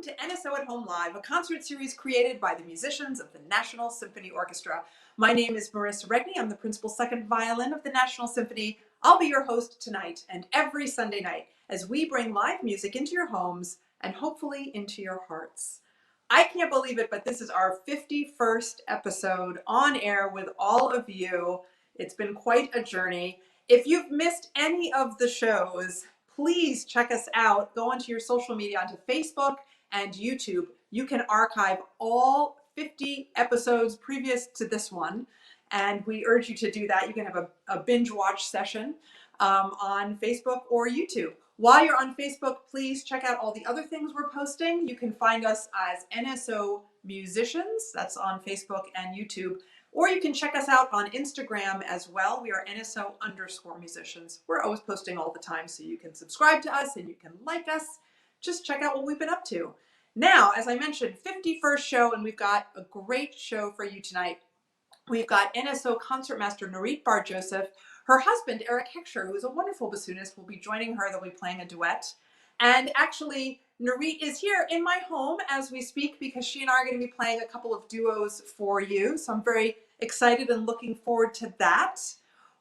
welcome to NSO at Home Live, a concert series created by the musicians of the National Symphony Orchestra. My name is Marissa Regni. I'm the principal second violin of the National Symphony. I'll be your host tonight and every Sunday night as we bring live music into your homes and hopefully into your hearts. I can't believe it, but this is our 51st episode on air with all of you. It's been quite a journey. If you've missed any of the shows, please check us out. Go onto your social media, onto Facebook and YouTube. You can archive all 50 episodes previous to this one, and we urge you to do that. You can have a binge watch session on Facebook or YouTube. While you're on Facebook, please check out all the other things we're posting. You can find us as NSO Musicians. That's on Facebook and YouTube. Or you can check us out on Instagram as well. We are NSO_musicians. We're always posting all the time, so you can subscribe to us and you can like us. Just check out what we've been up to. Now, as I mentioned, 51st show, and we've got a great show for you tonight. We've got NSO Concertmaster Nurit Bar-Josef. Her husband, Erich Heckscher, who is a wonderful bassoonist, will be joining her. They'll be playing a duet. And actually, Nurit is here in my home as we speak because she and I are going to be playing a couple of duos for you. So I'm very excited and looking forward to that.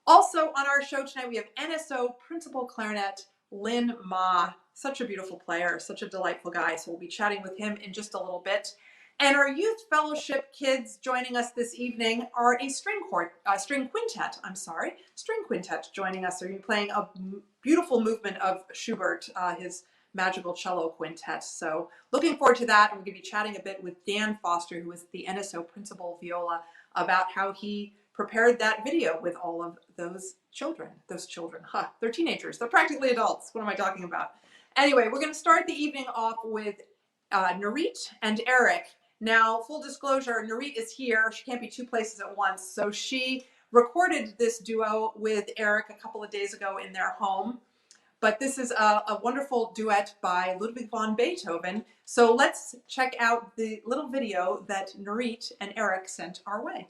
Also on our show tonight, we have NSO Principal Clarinet Lin Ma. Such a beautiful player, such a delightful guy. So we'll be chatting with him in just a little bit. And our youth fellowship kids joining us this evening are a string quintet joining us. They're going to be playing a beautiful movement of Schubert, his magical cello quintet. So looking forward to that. And we're going to be chatting a bit with Dan Foster, who is the NSO principal viola, about how he prepared that video with all of those children. They're teenagers. They're practically adults. What am I talking about? Anyway, we're going to start the evening off with Nurit and Erich. Now, full disclosure, Nurit is here. She can't be two places at once. So she recorded this duo with Erich a couple of days ago in their home. But this is a wonderful duet by Ludwig van Beethoven. So let's check out the little video that Nurit and Erich sent our way.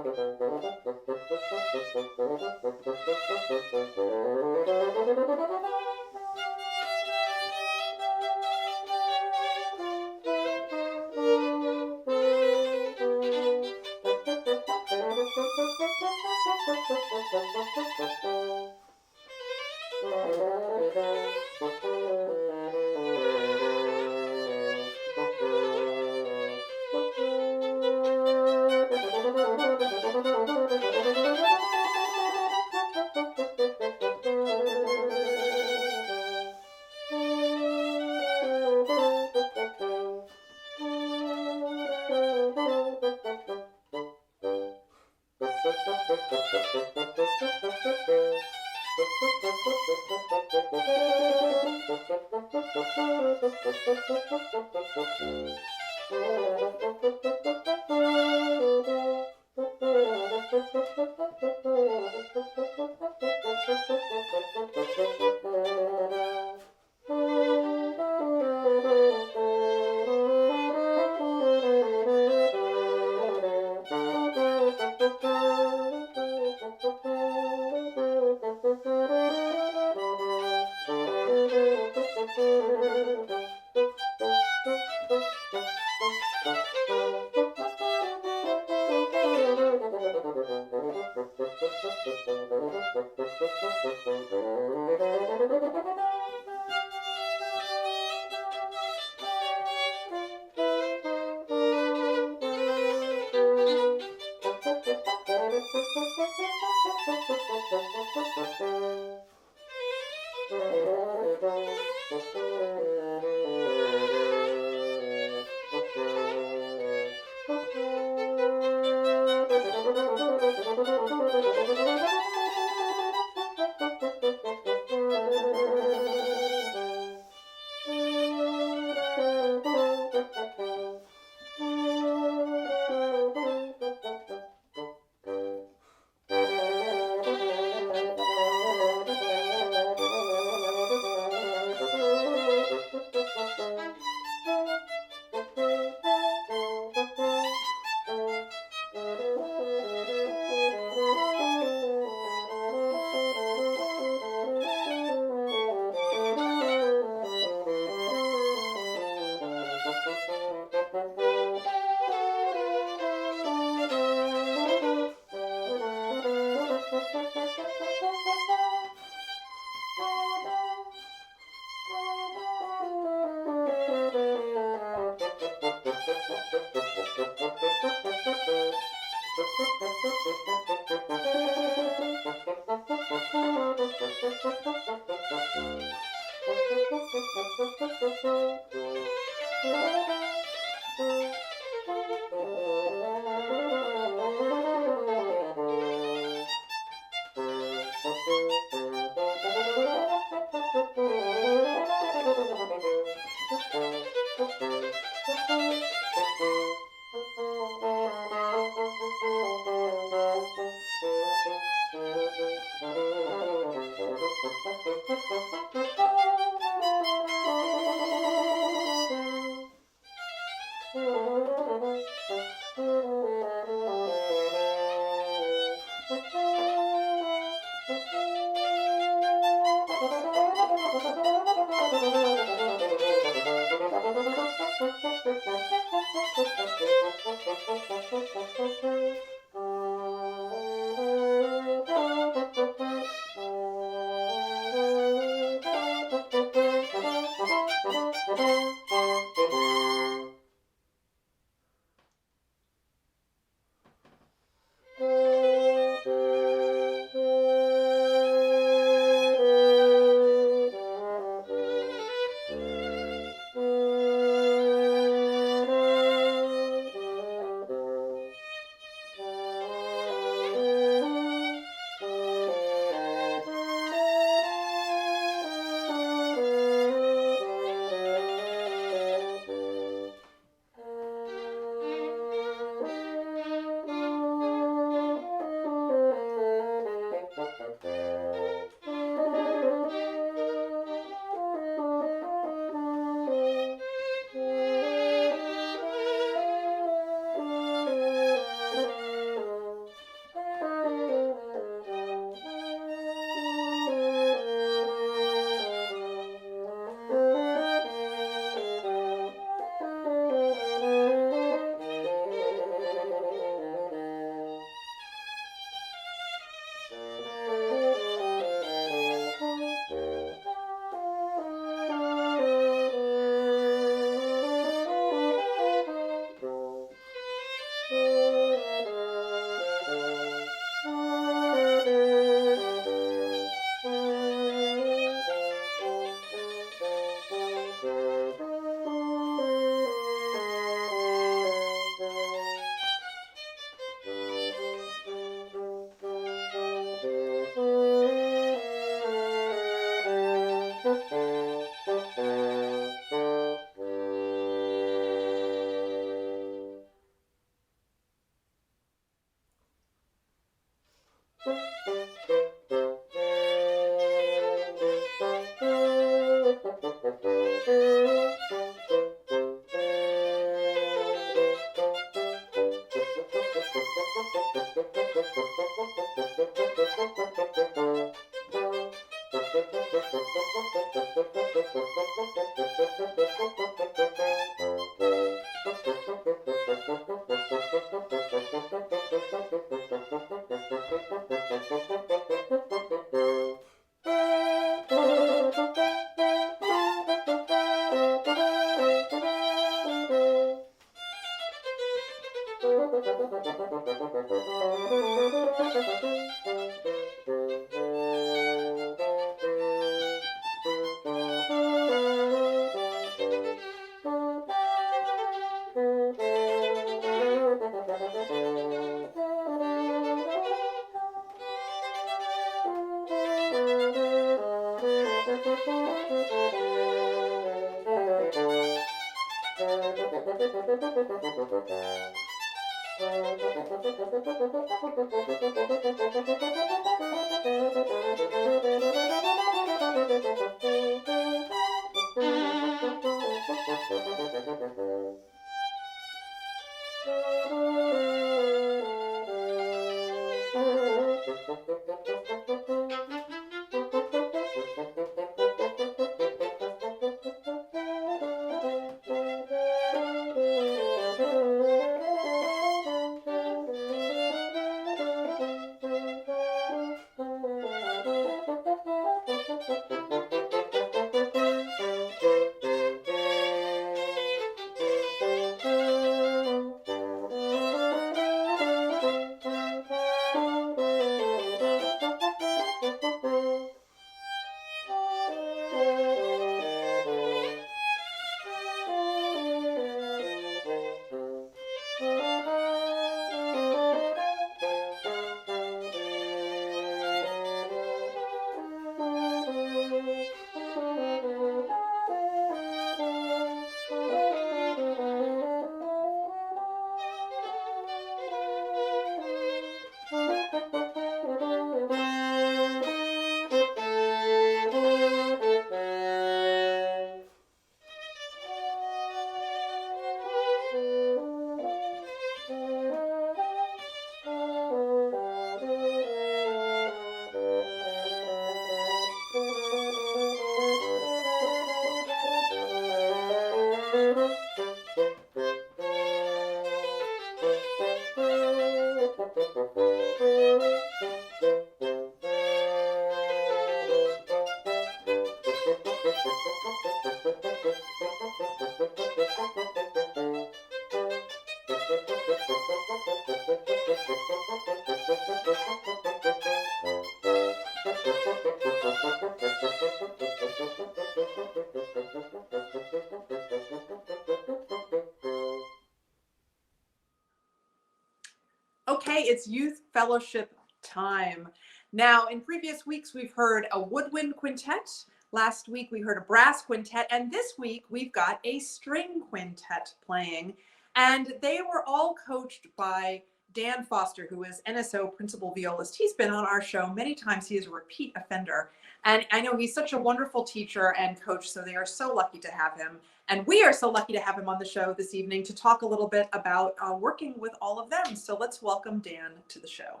Okay, it's Youth Fellowship time. Now, in previous weeks, we've heard a woodwind quintet. Last week, we heard a brass quintet. And this week, we've got a string quintet playing. And they were all coached by Dan Foster, who is NSO Principal Violist. He's been on our show many times. He is a repeat offender. And I know he's such a wonderful teacher and coach, so they are so lucky to have him. And we are so lucky to have him on the show this evening to talk a little bit about working with all of them. So let's welcome Dan to the show.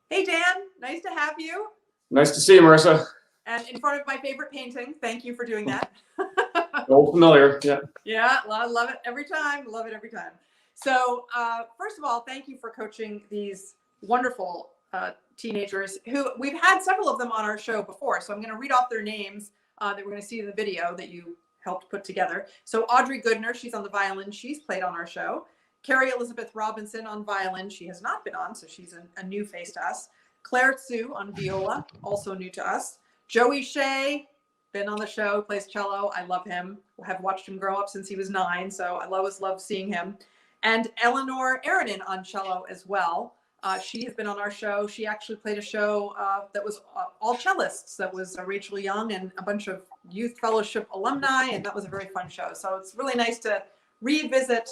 Hey, Dan, nice to have you. Nice to see you, Marissa. And in front of my favorite painting. Thank you for doing that. Old familiar, yeah. Yeah, I love it every time. Love it every time. So first of all, thank you for coaching these wonderful teenagers who we've had several of them on our show before. So I'm going to read off their names that we're going to see in the video that you helped put together. So Audrey Goodner, she's on the violin. She's played on our show. Kerri Elizabeth Robinson on violin. She has not been on, so she's a new face to us. Claire Tsu on viola, also new to us. Joey Hsieh, been on the show, plays cello. I love him. I have watched him grow up since he was 9, so I always love seeing him. And Eleanor Aronin on cello as well. She has been on our show. She actually played a show that was all cellists. That was Rachel Young and a bunch of Youth Fellowship alumni, and that was a very fun show. So it's really nice to revisit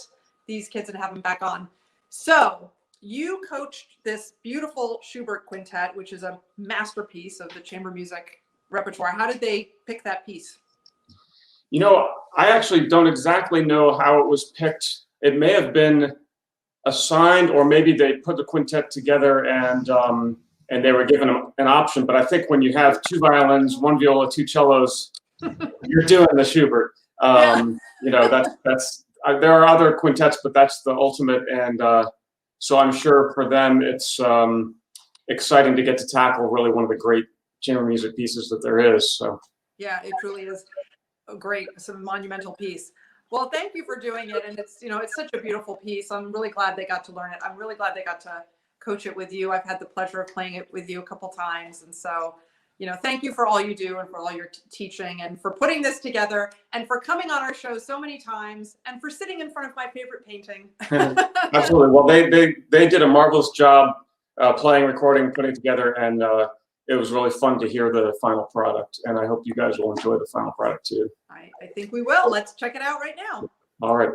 these kids and have them back on. So you coached this beautiful Schubert quintet, which is a masterpiece of the chamber music repertoire. How did they pick that piece? You know, I actually don't exactly know how it was picked. It may have been assigned, or maybe they put the quintet together and they were given an option. But I think when you have 2 violins, 1 viola, 2 cellos, you're doing the Schubert. You know, that's there are other quintets, but that's the ultimate. And so I'm sure for them, it's exciting to get to tackle really one of the great chamber music pieces that there is. So yeah, it truly is a great, some monumental piece. Well, thank you for doing it. And it's, you know, it's such a beautiful piece. I'm really glad they got to learn it. I'm really glad they got to coach it with you. I've had the pleasure of playing it with you a couple times. And so, you know, thank you for all you do and for all your teaching and for putting this together and for coming on our show so many times and for sitting in front of my favorite painting. Absolutely. Well, they did a marvelous job playing, recording, putting it together, and it was really fun to hear the final product. And I hope you guys will enjoy the final product too. I think we will. Let's check it out right now. All right.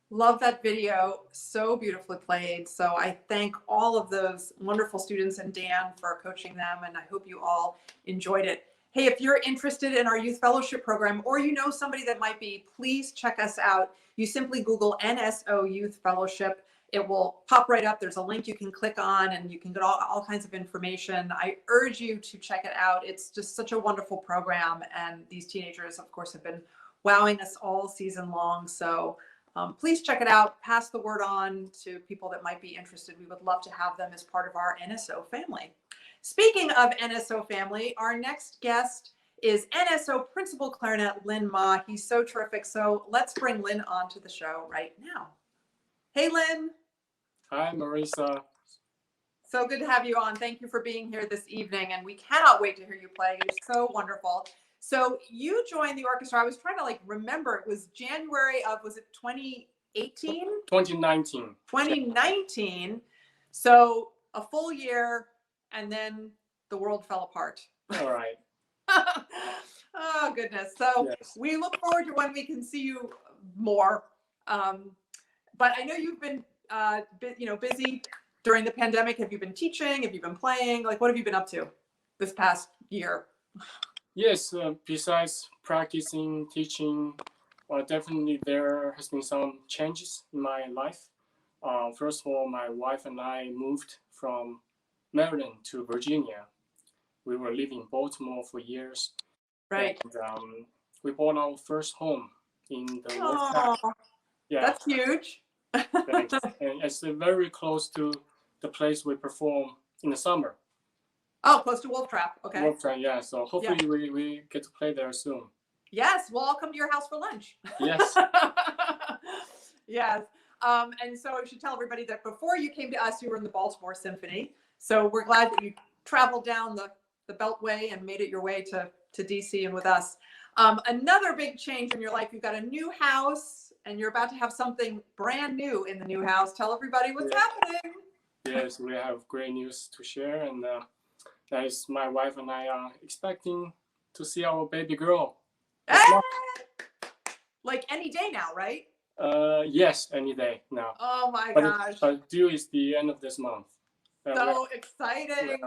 Love that video, so beautifully played. So I thank all of those wonderful students and Dan for coaching them, and I hope you all enjoyed it. Hey, if you're interested in our youth fellowship program, or you know somebody that might be, please check us out. You simply Google NSO Youth Fellowship. It will pop right up. There's a link you can click on and you can get all kinds of information. I urge you to check it out. It's just such a wonderful program, and these teenagers, of course, have been wowing us all season long. So please check it out. Pass the word on to people that might be interested. We would love to have them as part of our NSO family. Speaking of NSO family, our next guest is NSO Principal Clarinet Lin Ma. He's so terrific. So let's bring Lin onto the show right now. Hey, Lin. Hi, Marissa. So good to have you on. Thank you for being here this evening. And we cannot wait to hear you play. You're so wonderful. So you joined the orchestra. I was trying to remember, it was January of, was it 2018? 2019. 2019. So a full year, and then the world fell apart. All right. Oh, goodness. So Yes. we look forward to when we can see you more. But I know you've been, busy during the pandemic. Have you been teaching? Have you been playing? What have you been up to this past year? Yes, besides practicing, teaching, definitely there has been some changes in my life. First of all, my wife and I moved from Maryland to Virginia. We were living in Baltimore for years. Right. And, we bought our first home in the Wolf Oh, Trap. Yeah, that's huge. thanks. And it's very close to the place we perform in the summer. Oh, close to Wolf Trap. Okay. Wolf Trap, yeah. So hopefully we get to play there soon. Yes, we'll all come to your house for lunch. Yes. Yes. And so I should tell everybody that before you came to us, you were in the Baltimore Symphony. So we're glad that you traveled down the Beltway and made it your way to DC and with us. Another big change in your life, you've got a new house and you're about to have something brand new in the new house. Tell everybody what's happening. Yes, we have great news to share, and that is my wife and I are expecting to see our baby girl. Like any day now, right? Yes, any day now. Oh my gosh. But due is the end of this month. So exciting.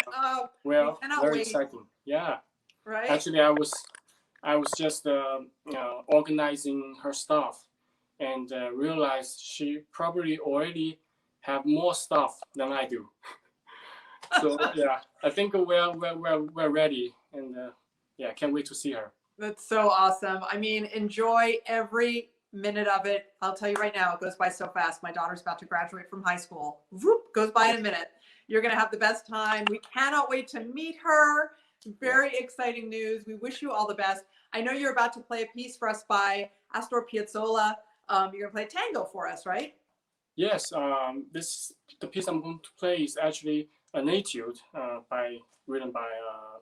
Well, very wait. exciting. Yeah. Right. Actually, I was just organizing her stuff, and realized she probably already have more stuff than I do. So yeah, I think we're ready, and can't wait to see her. That's so awesome. I mean, enjoy every minute of it. I'll tell you right now, it goes by so fast. My daughter's about to graduate from high school. Whoop, goes by in a minute. You're going to have the best time. We cannot wait to meet her. Very exciting news. We wish you all the best. I know you're about to play a piece for us by Astor Piazzolla. You're going to play a tango for us, right? Yes. The piece I'm going to play is actually an etude written by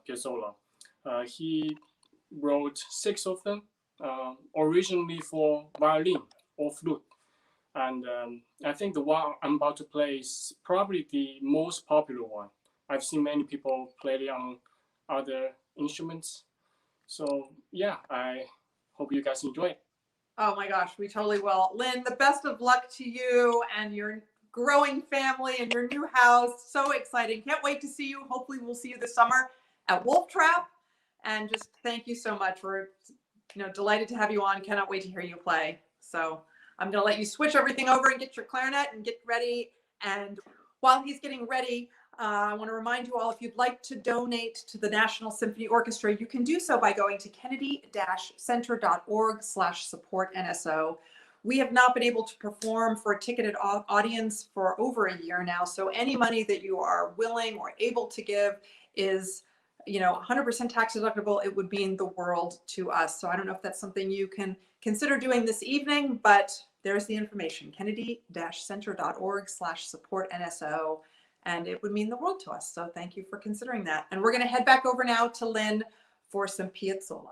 Piazzolla. He wrote 6 of them, originally for violin or flute. And I think the one I'm about to play is probably the most popular one. I've seen many people play it on other instruments. So yeah, I hope you guys enjoy it. Oh my gosh, we totally will. Lin, the best of luck to you and your growing family and your new house. So exciting. Can't wait to see you. Hopefully we'll see you this summer at Wolf Trap. And just thank you so much. We're delighted to have you on. Cannot wait to hear you play. So I'm going to let you switch everything over and get your clarinet and get ready. And while he's getting ready, I want to remind you all, if you'd like to donate to the National Symphony Orchestra, you can do so by going to kennedy-center.org/support-NSO. We have not been able to perform for a ticketed audience for over a year now. So any money that you are willing or able to give is 100% tax deductible. It would mean the world to us. So I don't know if that's something you can consider doing this evening, but there's the information, kennedy-center.org/support-NSO. and it would mean the world to us. So thank you for considering that. And we're going to head back over now to Lynn for some Piazzolla.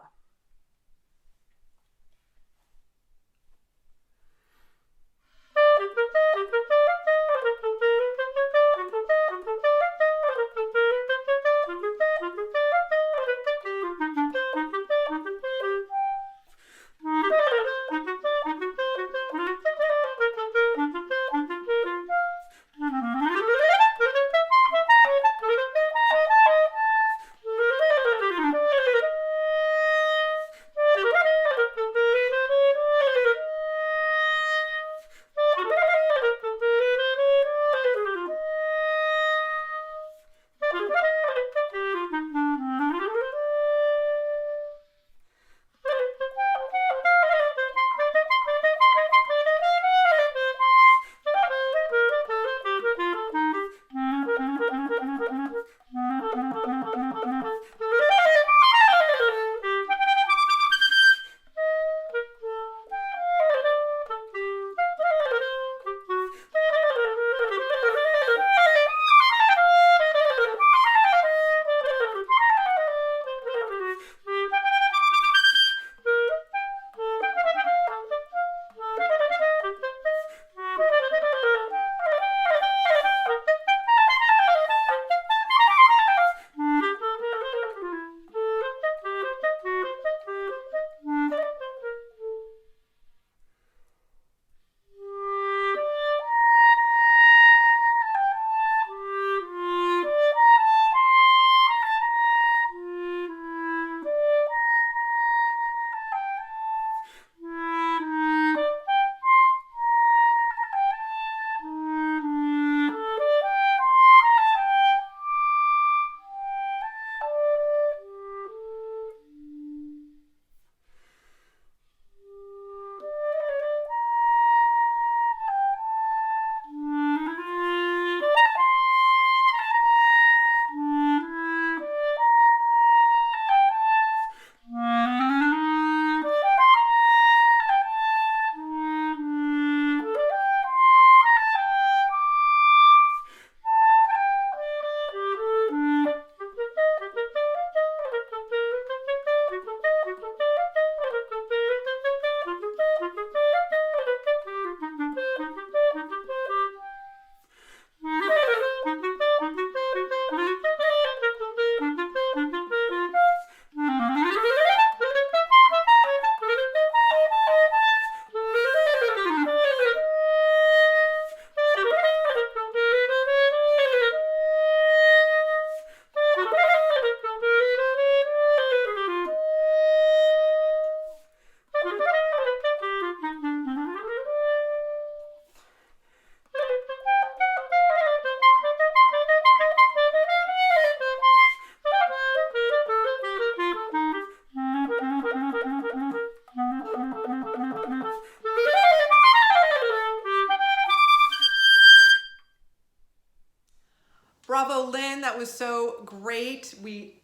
Bravo, Lynn. That was so great. We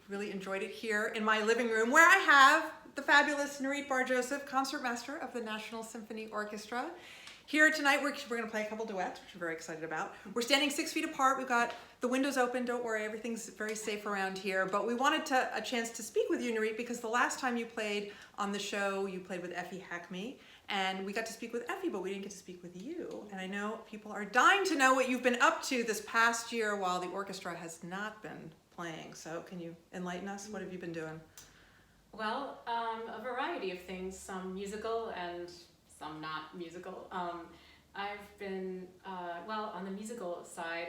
really enjoyed it here in my living room, where I have the fabulous Nurit Bar-Josef, concertmaster of the National Symphony Orchestra. Here tonight, we're going to play a couple duets, which I'm very excited about. We're standing 6 feet apart. We've got the windows open. Don't worry, everything's very safe around here. But we wanted a chance to speak with you, Nurit, because the last time you played on the show, you played with Effie Hackme. And we got to speak with Effie, but we didn't get to speak with you. And I know people are dying to know what you've been up to this past year while the orchestra has not been playing. So can you enlighten us? What have you been doing? Well, a variety of things, some musical and some not musical. I've been, well, on the musical side,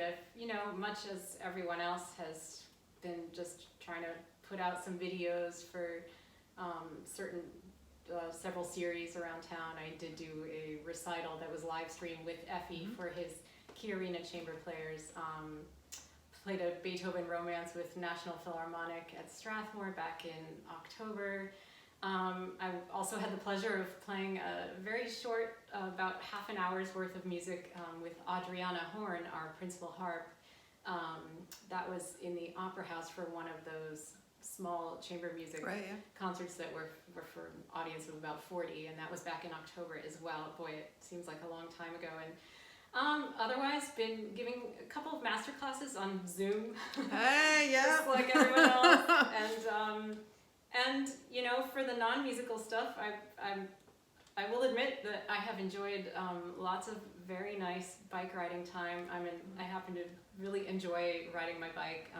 much as everyone else has been just trying to put out some videos for several series around town. I did do a recital that was live streamed with Effie for his Key Arena Chamber Players. Played a Beethoven romance with National Philharmonic at Strathmore back in October. I also had the pleasure of playing a very short, about half an hour's worth of music with Adriana Horn, our principal harp. That was in the Opera House for one of those small chamber music concerts that were for an audience of about 40, and that was back in October as well. Boy, it seems like a long time ago. Otherwise, been giving a couple of master classes on Zoom. Hey, yeah. Just like everyone else. And you know, for the non-musical stuff, I will admit that I have enjoyed lots of very nice bike riding time. I happen to really enjoy riding my bike.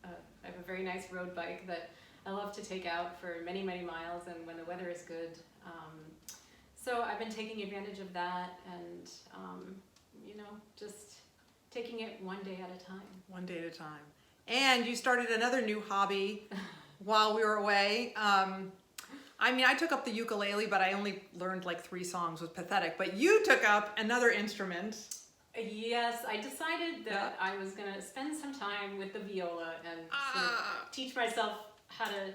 I have a very nice road bike that I love to take out for many, many miles, and when the weather is good. So I've been taking advantage of that, and you know, just taking it one day at a time. One day at a time. And you started another new hobby while we were away. I mean, I took up the ukulele, but I only learned like 3 songs, was pathetic. But you took up another instrument. Yes, I decided that I was going to spend some time with the viola and sort of teach myself how to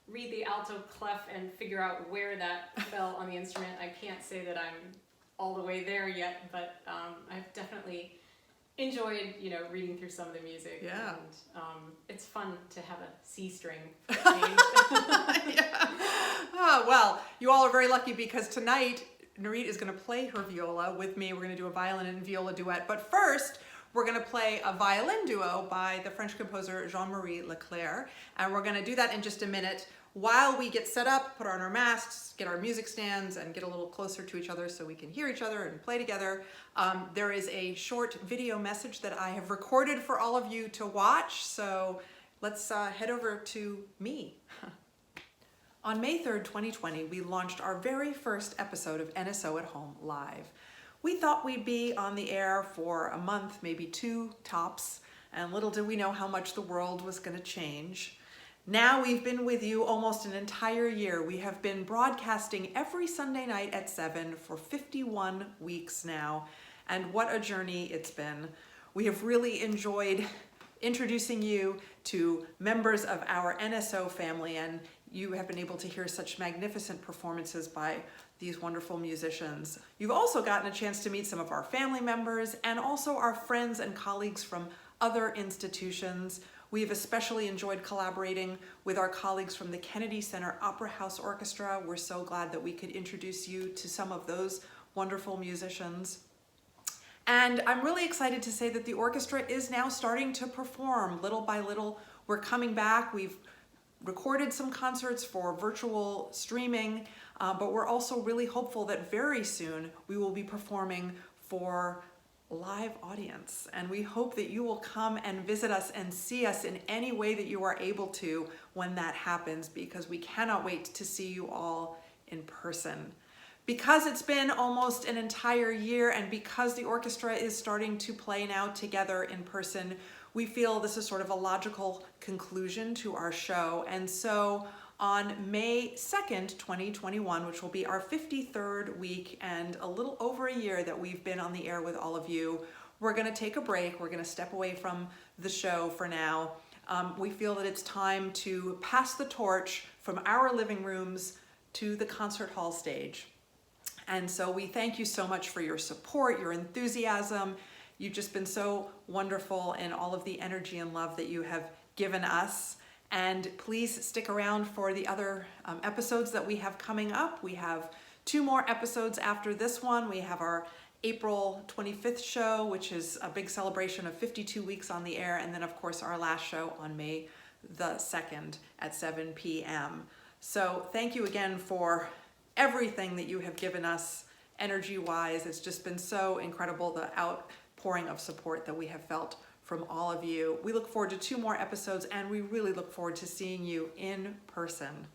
read the alto clef and figure out where that fell on the instrument. I can't say that I'm all the way there yet, but I've definitely enjoyed, you know, reading through some of the music. Yeah. And it's fun to have a C string. Yeah. Oh, well, you all are very lucky because tonight Nurit is going to play her viola with me. We're going to do a violin and viola duet. But first, we're going to play a violin duo by the French composer Jean-Marie Leclair. And we're going to do that in just a minute while we get set up, put on our masks, get our music stands, and get a little closer to each other so we can hear each other and play together. There is a short video message that I have recorded for all of you to watch. So let's head over to me. On May 3rd, 2020, we launched our very first episode of NSO at Home Live. We thought we'd be on the air for a month, maybe 2 tops, and little did we know how much the world was going to change. Now we've been with you almost an entire year. We have been broadcasting every Sunday night at 7 for 51 weeks now, and what a journey it's been. We have really enjoyed introducing you to members of our NSO family, and you have been able to hear such magnificent performances by these wonderful musicians. You've also gotten a chance to meet some of our family members and also our friends and colleagues from other institutions. We've especially enjoyed collaborating with our colleagues from the Kennedy Center Opera House Orchestra. We're so glad that we could introduce you to some of those wonderful musicians. And I'm really excited to say that the orchestra is now starting to perform little by little. We're coming back. We've recorded some concerts for virtual streaming, but we're also really hopeful that very soon we will be performing for live audience. And we hope that you will come and visit us and see us in any way that you are able to when that happens, because we cannot wait to see you all in person. Because it's been almost an entire year and because the orchestra is starting to play now together in person, we feel this is sort of a logical conclusion to our show. And so on May 2nd, 2021, which will be our 53rd week and a little over a year that we've been on the air with all of you, we're going to take a break. We're going to step away from the show for now. We feel that it's time to pass the torch from our living rooms to the concert hall stage. And so we thank you so much for your support, your enthusiasm. You've just been so wonderful in all of the energy and love that you have given us. And please stick around for the other episodes that we have coming up. We have 2 more episodes after this one. We have our April 25th show, which is a big celebration of 52 weeks on the air. And then, of course, our last show on May the 2nd at 7 p.m. So thank you again for everything that you have given us energy-wise. It's just been so incredible, the outpouring of support that we have felt from all of you. We look forward to 2 more episodes, and we really look forward to seeing you in person.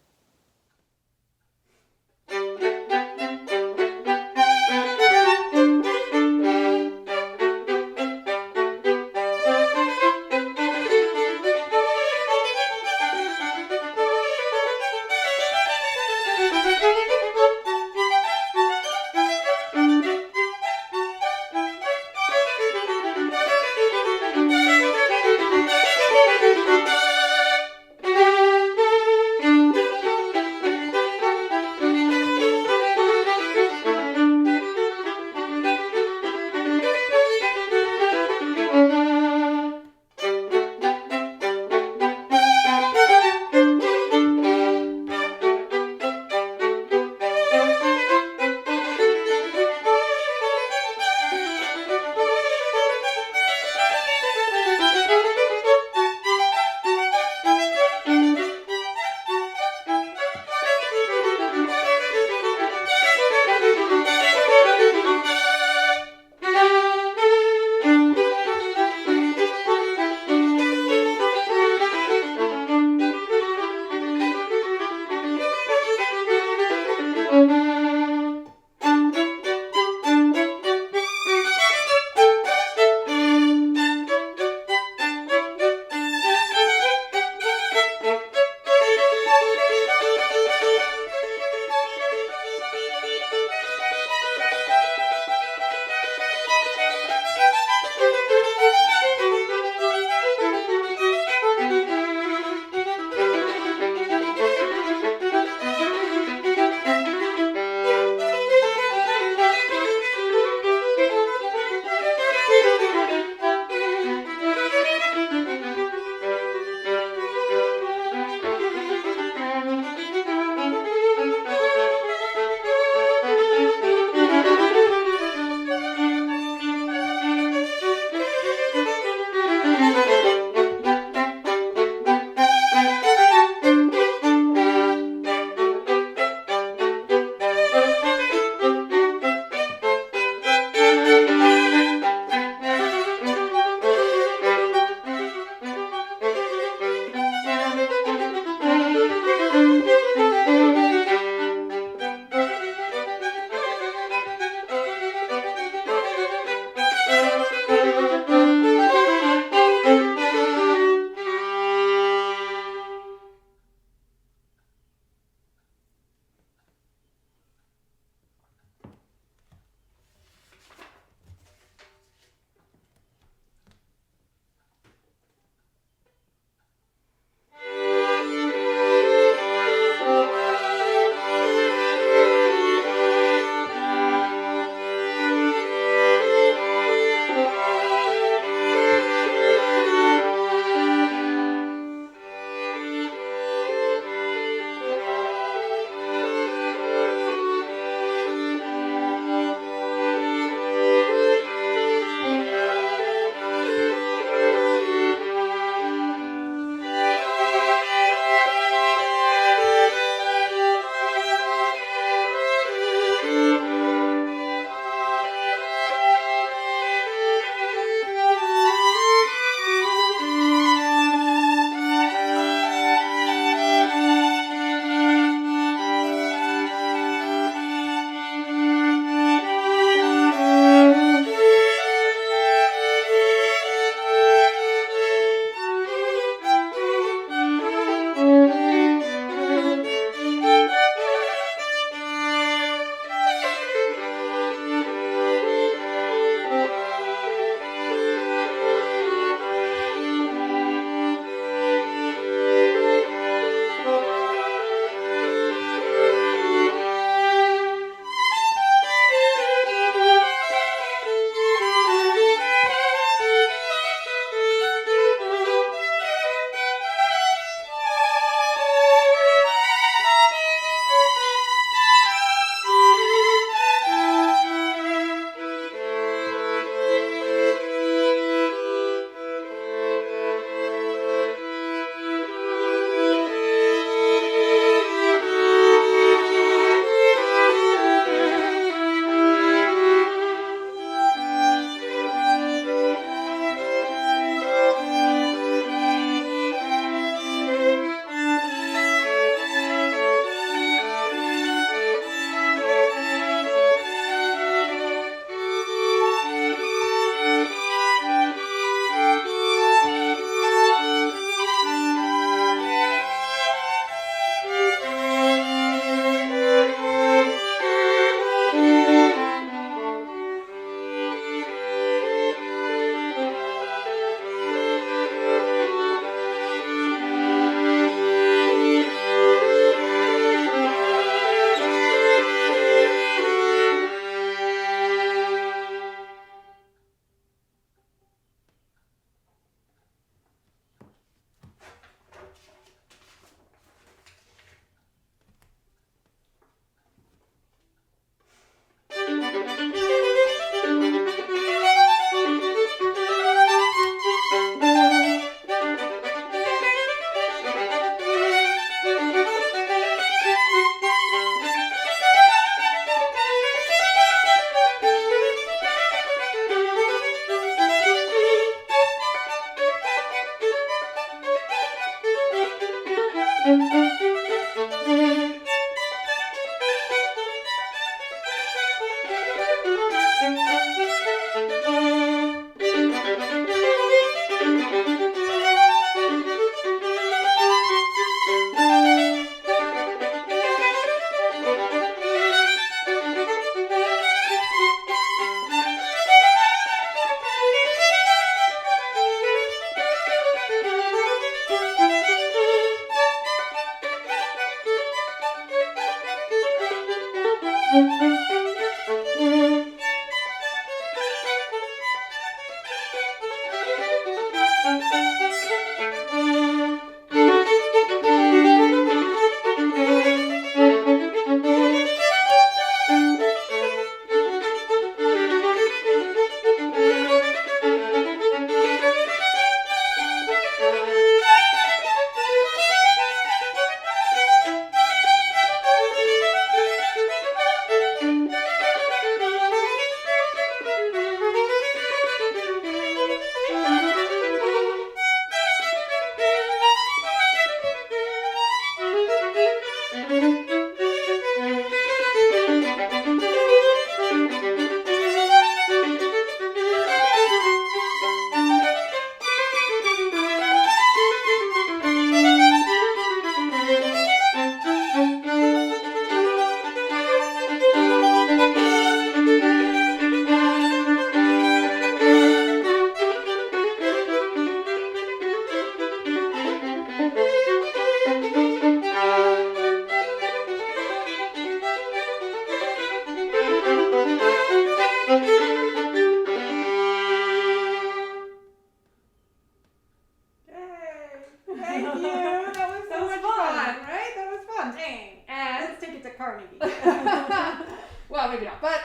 Well, maybe not. But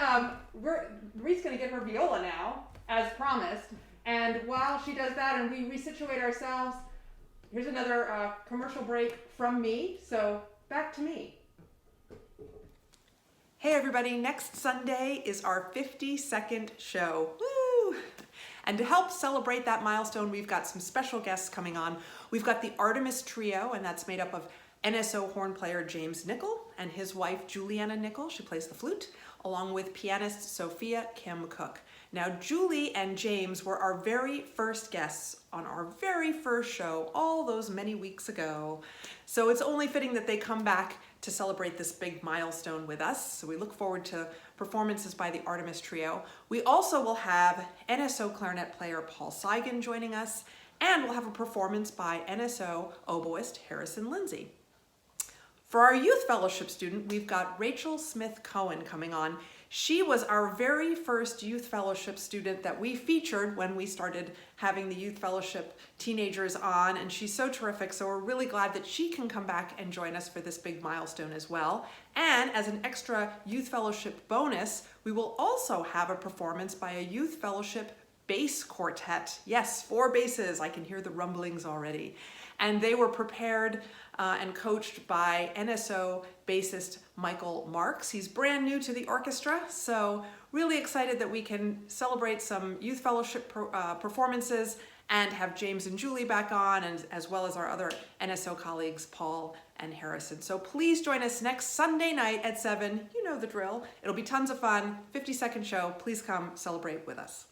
Marisa's going to get her viola now, as promised. And while she does that and we resituate ourselves, here's another commercial break from me. So back to me. Hey everybody, next Sunday is our 52nd show. Woo! And to help celebrate that milestone, we've got some special guests coming on. We've got the Artemis Trio, and that's made up of NSO horn player James Nickel and his wife Juliana Nickel, she plays the flute, along with pianist Sophia Kim Cook. Now Julie and James were our very first guests on our very first show all those many weeks ago. So it's only fitting that they come back to celebrate this big milestone with us. So we look forward to performances by the Artemis Trio. We also will have NSO clarinet player Paul Seigan joining us, and we'll have a performance by NSO oboist Harrison Lindsay. For our youth fellowship student, we've got Rachel Smith Cohen coming on. She was our very first youth fellowship student that we featured when we started having the youth fellowship teenagers on, and she's so terrific, so we're really glad that she can come back and join us for this big milestone as well. And as an extra youth fellowship bonus, we will also have a performance by a youth fellowship bass quartet. Yes, 4 basses, I can hear the rumblings already. And they were prepared and coached by NSO bassist Michael Marks. He's brand new to the orchestra, so really excited that we can celebrate some youth fellowship performances and have James and Julie back on, and as well as our other NSO colleagues, Paul and Harrison. So please join us next Sunday night at 7. You know the drill. It'll be tons of fun. 52nd show. Please come celebrate with us.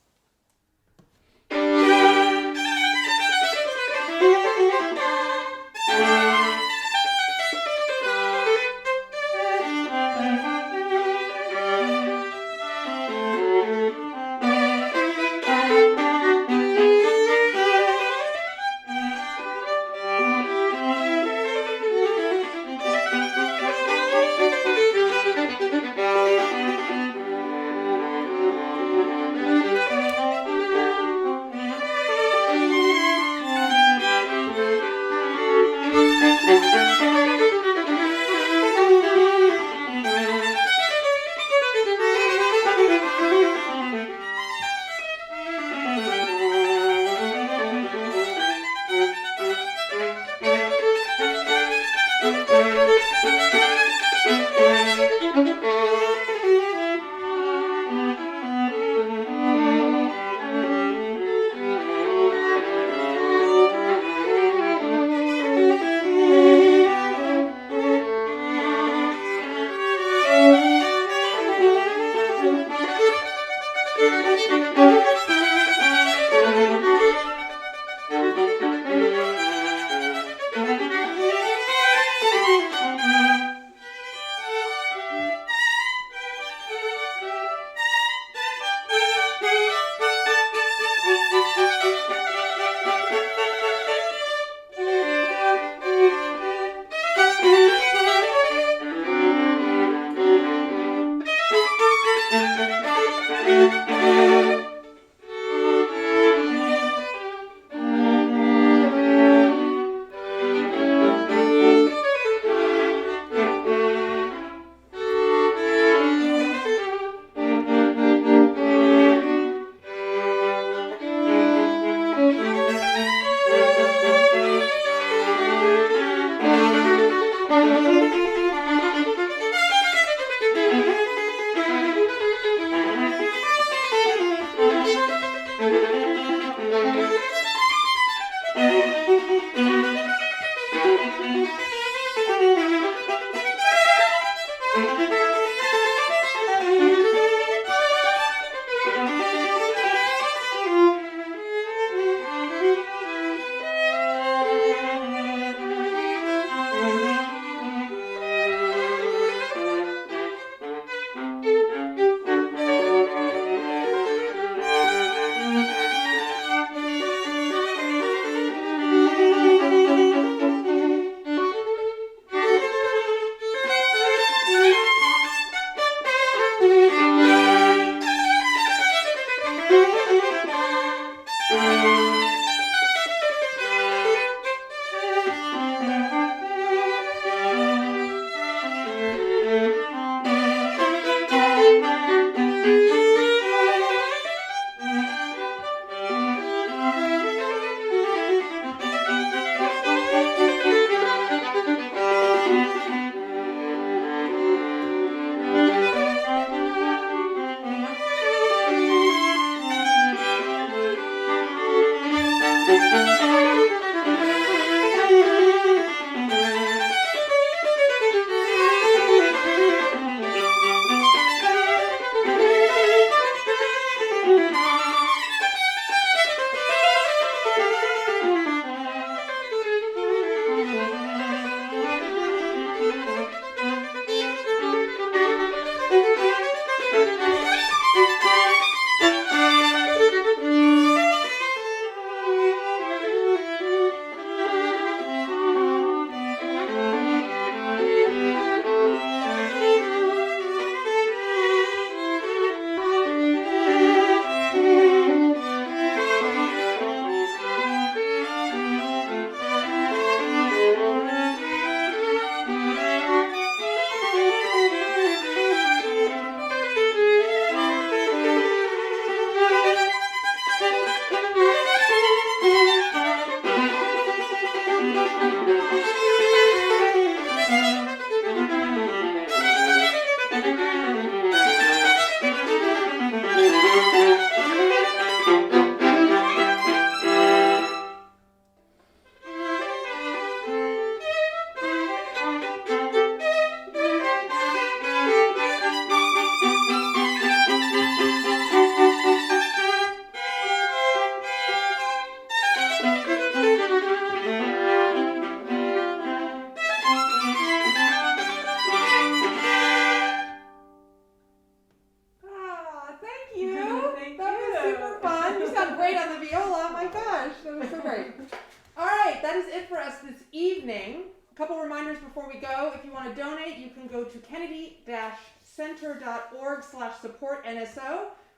Kennedy-center.org/support-NSO.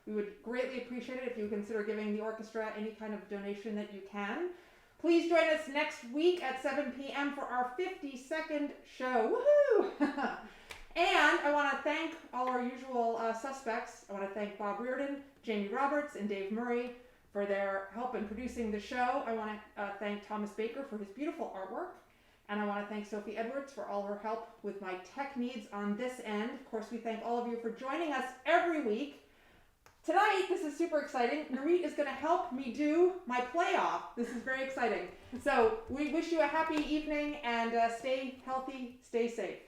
We would greatly appreciate it if you consider giving the orchestra any kind of donation that you can. Please join us next week at 7 p.m. for our 52nd show. Woohoo! And I want to thank all our usual suspects. I want to thank Bob Reardon, Jamie Roberts, and Dave Murray for their help in producing the show. I want to thank Thomas Baker for his beautiful artwork. And I want to thank Sophie Edwards for all her help with my tech needs on this end. Of course, we thank all of you for joining us every week. Tonight, this is super exciting. Nurit is going to help me do my playoff. This is very exciting. So we wish you a happy evening and stay healthy, stay safe.